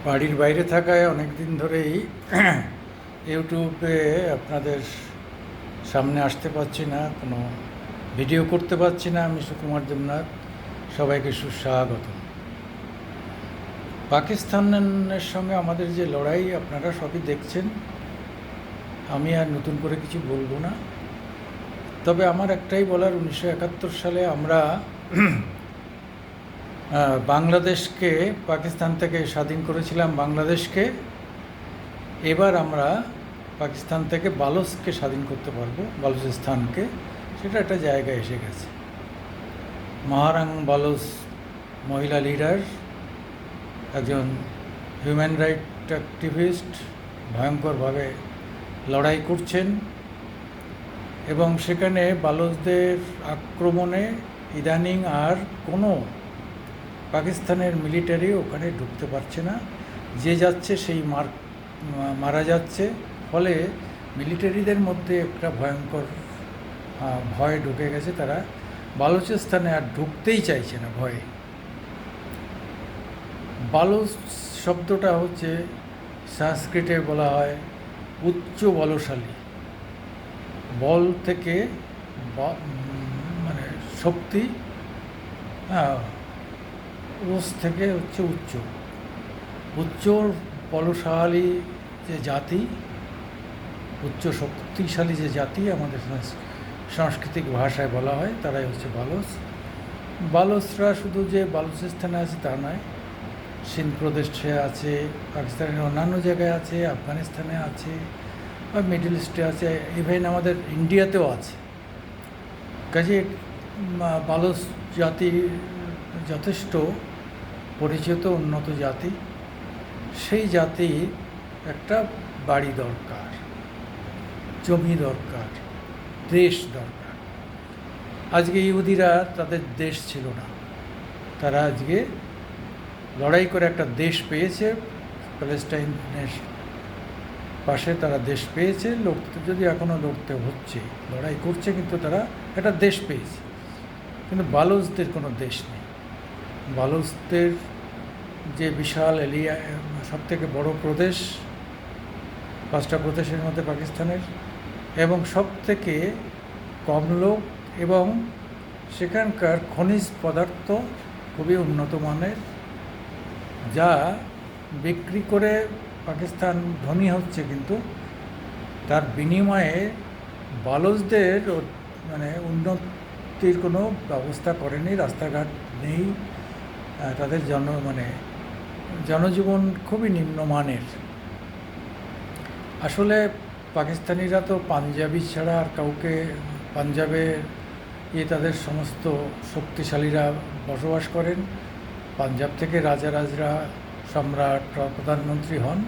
বাড়ির বাইরে থাকায় অনেক দিন ধরেই ইউটিউবে আপনাদের সামনে আসতে পারছি না, কোনো ভিডিও করতে পারছি না। আমি সুকুমার দেবনাথ, সবাইকে সুস্বাগত। পাকিস্তানের সঙ্গে আমাদের যে লড়াই আপনারা সবই দেখছেন, আমি আর নতুন করে কিছু বলবো না। তবে আমার একটাই বলার, 1971 সালে আমরা বাংলাদেশকে পাকিস্তান থেকে স্বাধীন করেছিলাম বাংলাদেশকে। এবার আমরা পাকিস্তান থেকে বালোচকে স্বাধীন করতে পারবো, বালুচিস্তানকে। সেটা একটা জায়গায় এসে গেছে। মহারাং বালোচ মহিলা লিডার, একজন হিউম্যান রাইট অ্যাক্টিভিস্ট, ভয়ঙ্করভাবে লড়াই করছেন এবং সেখানে বালোচদের আক্রমণে ইদানিং আর কোনো পাকিস্তানের মিলিটারি ওখানে ঢুকতে পারছে না। যে যাচ্ছে সেই মারা যাচ্ছে। ফলে মিলিটারিদের মধ্যে একটা ভয়ঙ্কর ভয় ঢুকে গেছে। তারা বালুচিস্তানে আর ঢুকতেই চাইছে না ভয়ে। বালুচ শব্দটা হচ্ছে সংস্কৃতে বলা হয় উচ্চ বলশালী। বল থেকে মানে শক্তি, ওস থেকে হচ্ছে উচ্চ। উচ্চ বলশালী যে জাতি, উচ্চ শক্তিশালী যে জাতি আমাদের সাংস্কৃতিক ভাষায় বলা হয়, তারাই হচ্ছে বালোচ। বালোচরা শুধু যে বালুচিস্তানে আছে তা নয়, সিন্ধ প্রদেশে আছে, পাকিস্তানের অন্যান্য জায়গায় আছে, আফগানিস্তানে আছে, বা মিডল ইস্টে আছে, ইভেন আমাদের ইন্ডিয়াতেও আছে। কাজে বালোচ জাতি যথেষ্ট পরিচিত উন্নত জাতি। সেই জাতি একটা বাড়ি দরকার, জমি দরকার, দেশ দরকার। আজকে ইহুদিরা তাদের দেশ ছিল না, তারা আজকে লড়াই করে একটা দেশ পেয়েছে। প্যালেস্টাইনের পাশে তারা দেশ পেয়েছে, লড়তে যদি এখনও লড়তে হচ্ছে, লড়াই করছে, কিন্তু তারা একটা দেশ পেয়েছে। কিন্তু বালোচদের কোনো দেশ নেই। বালোচদের যে বিশাল এরিয়া, সবথেকে বড় প্রদেশ, 5টা প্রদেশের মধ্যে পাকিস্তানের, এবং সবথেকে কম লোক, এবং সেখানকার খনিজ পদার্থ খুবই উন্নত মানের, যা বিক্রি করে পাকিস্তান ধনী হচ্ছে। কিন্তু তার বিনিময়ে বালোচদের মানে উন্নতির কোনো ব্যবস্থা করেনি। রাস্তাঘাট নেই, তাদের জনজীবন খুবই নিম্নমানের। আসলে পাকিস্তানিরা তো পাঞ্জাবি ছাড়া আর কাউকে, পাঞ্জাবে তাদের সমস্ত শক্তিশালীরা বসবাস করেন। পাঞ্জাব থেকে রাজারা, সম্রাট, প্রধানমন্ত্রী হন।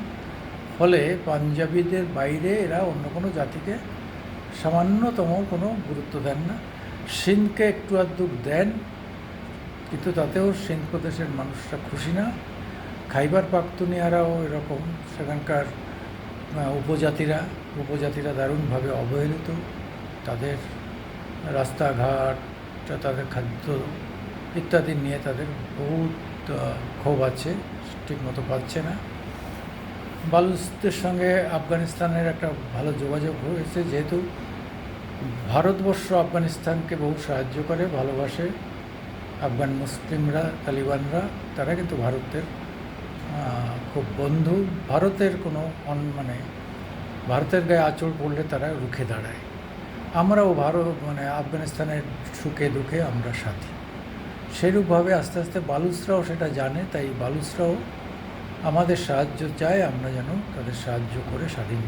ফলে পাঞ্জাবিদের বাইরে এরা অন্য কোনো জাতিকে সামান্যতম কোনো গুরুত্ব দেন না। সিন্ধকে একটু আধটু দেন, কিন্তু তাতেও সিন্ধ প্রদেশের মানুষরা খুশি না। খাইবার পাখতুনিয়ারাও এরকম, সেখানকার উপজাতিরা দারুণভাবে অবহেলিত। তাদের রাস্তাঘাট, তাদের খাদ্য ইত্যাদি নিয়ে তাদের বহুত ক্ষোভ আছে, ঠিকমতো পাচ্ছে না। বালুচদের সঙ্গে আফগানিস্তানের একটা ভালো যোগাযোগ হয়েছে, যেহেতু ভারতবর্ষ আফগানিস্তানকে বহু সাহায্য করে, ভালোবাসে। আফগান মুসলিমরা, তালিবানরা, তারা কিন্তু ভারতের খুব বন্ধু। ভারতের কোনো ভারতের গায়ে আঁচড় পড়লে তারা রুখে দাঁড়ায়। আমরাও আফগানিস্তানের সুখে দুঃখে আমরা সাথী। সেরূপভাবে আস্তে আস্তে বালুচরাও সেটা জানে, তাই বালুচরাও আমাদের সাহায্য চায়, আমরা যেন তাদের সাহায্য করে স্বাধীন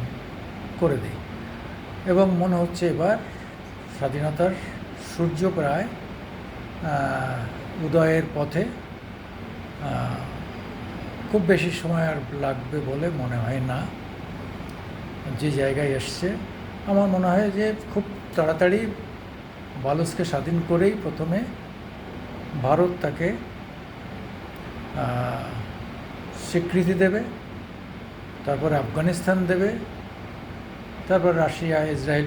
করে দিই। এবং মনে হচ্ছে এবার স্বাধীনতার সূর্য প্রায় উদয়ের পথে। খুব বেশি সময় আর লাগবে বলে মনে হয় না। যে জায়গায় এসছে, আমার মনে হয় যে খুব তাড়াতাড়ি বালুচকে স্বাধীন করেই প্রথমে ভারত তাকে স্বীকৃতি দেবে, তারপর আফগানিস্তান দেবে, তারপর রাশিয়া, ইসরায়েল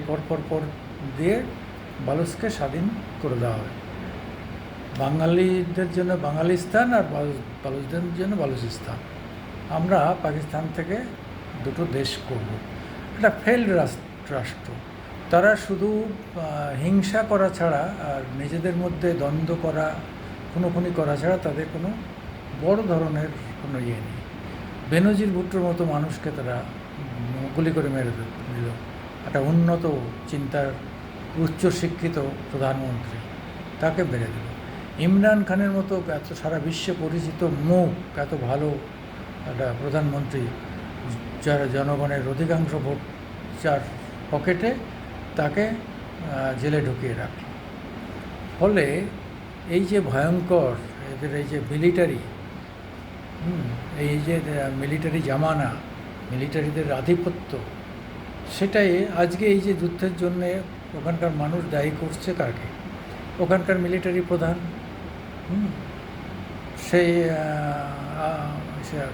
পর দিয়ে বালুচকে স্বাধীন করে দেওয়া হবে। বাঙালিদের জন্য বাঙালিস্তান, আর বালুচদের জন্য বালুচিস্তান। আমরা পাকিস্তান থেকে দুটো দেশ করব। এটা ফেল্ড রাষ্ট্র, তারা শুধু হিংসা করা ছাড়া আর নিজেদের মধ্যে দ্বন্দ্ব করা, খুনোখুনি করা ছাড়া তাদের কোনো বড় ধরনের কোনো ইয়ে নেই। বেনজির ভুট্টোর মতো মানুষকে তারা গুলি করে মেরে দিল, একটা উন্নত চিন্তার উচ্চশিক্ষিত প্রধানমন্ত্রী, তাকে মেরে দিল। ইমরান খানের মতো এত সারা বিশ্বে পরিচিত মুখ, এত ভালো একটা প্রধানমন্ত্রী, যার জনগণের অধিকাংশ ভোট যার পকেটে, তাকে জেলে ঢুকিয়ে রাখল। ফলে এই যে ভয়ঙ্কর এদের এই যে মিলিটারি, এই যে মিলিটারি জামানা, মিলিটারিদের আধিপত্য, সেটাই আজকে এই যে যুদ্ধের জন্যে ওখানকার মানুষ দায়ী করছে কাকে? ওখানকার মিলিটারি প্রধান, সেই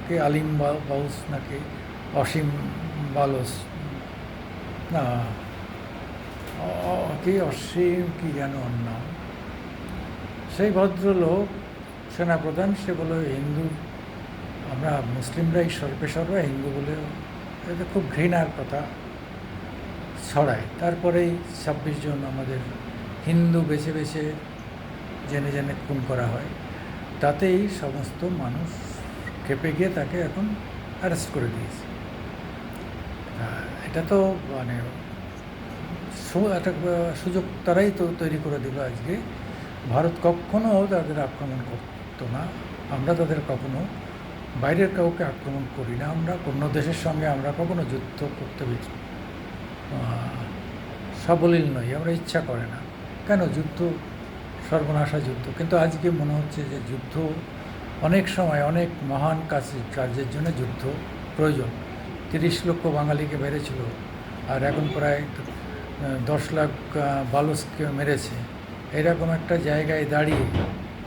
কে আলিম বাউস নাকি অসীম বালোস, না কি অসীম কি যেন ওর নাম, সেই ভদ্রলোক সেনাপ্রধান, সে বলে হিন্দু, আমরা মুসলিমরাই সর্বেসর্বা, হিন্দু বলে এটা খুব ঘৃণার কথা ছড়ায়। তারপরেই 26 জন আমাদের হিন্দু বেছে বেছে জেনে জেনে খুন করা হয়। তাতেই সমস্ত মানুষ খেপে গিয়ে তাকে এখন অ্যারেস্ট করে দিয়েছে। এটা তো মানে একটা সুযোগ তারাই তো তৈরি করে দিল। আজকে ভারত কখনো তাদের আক্রমণ করতো না, আমরা তাদের কখনো বাইরের কাউকে আক্রমণ করি না, আমরা কোনো দেশের সঙ্গে আমরা কখনো যুদ্ধ করতে সাবলীল নই, আমরা ইচ্ছা করে না। কেন যুদ্ধ, সর্বনাশা যুদ্ধ। কিন্তু আজকে মনে হচ্ছে যে যুদ্ধ অনেক সময় অনেক মহান কার্যের জন্য যুদ্ধ প্রয়োজন। 30 লক্ষ বাঙালিকে মেরেছিল, আর এখন প্রায় 10 লাখ বালুচকে মেরেছে। এরকম একটা জায়গায় দাঁড়িয়ে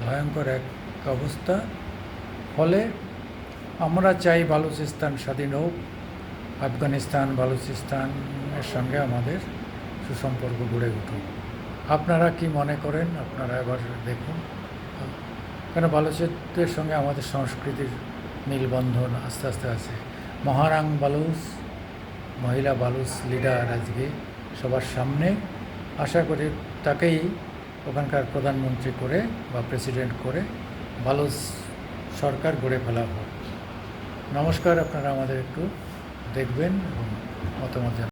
ভয়ঙ্কর এক অবস্থা। ফলে আমরা চাই বালুচিস্তান স্বাধীন হোক, আফগানিস্তান বালুচিস্তানের সঙ্গে আমাদের সুসম্পর্ক গড়ে উঠুক। আপনারা কি মনে করেন? আপনারা এবার দেখুন, কেন বালুচদের সঙ্গে আমাদের সংস্কৃতির মিলবন্ধন আস্তে আস্তে আছে। মহারাং বালুচ, মহিলা বালুচ লিডার আজকে সবার সামনে, আশা করি তাকেই ওখানকার প্রধানমন্ত্রী করে বা প্রেসিডেন্ট করে বালুচ সরকার গড়ে ফেলা হোক। নমস্কার, আপনারা আমাদের একটু দেখবেন এবং মতামত জানাবেন।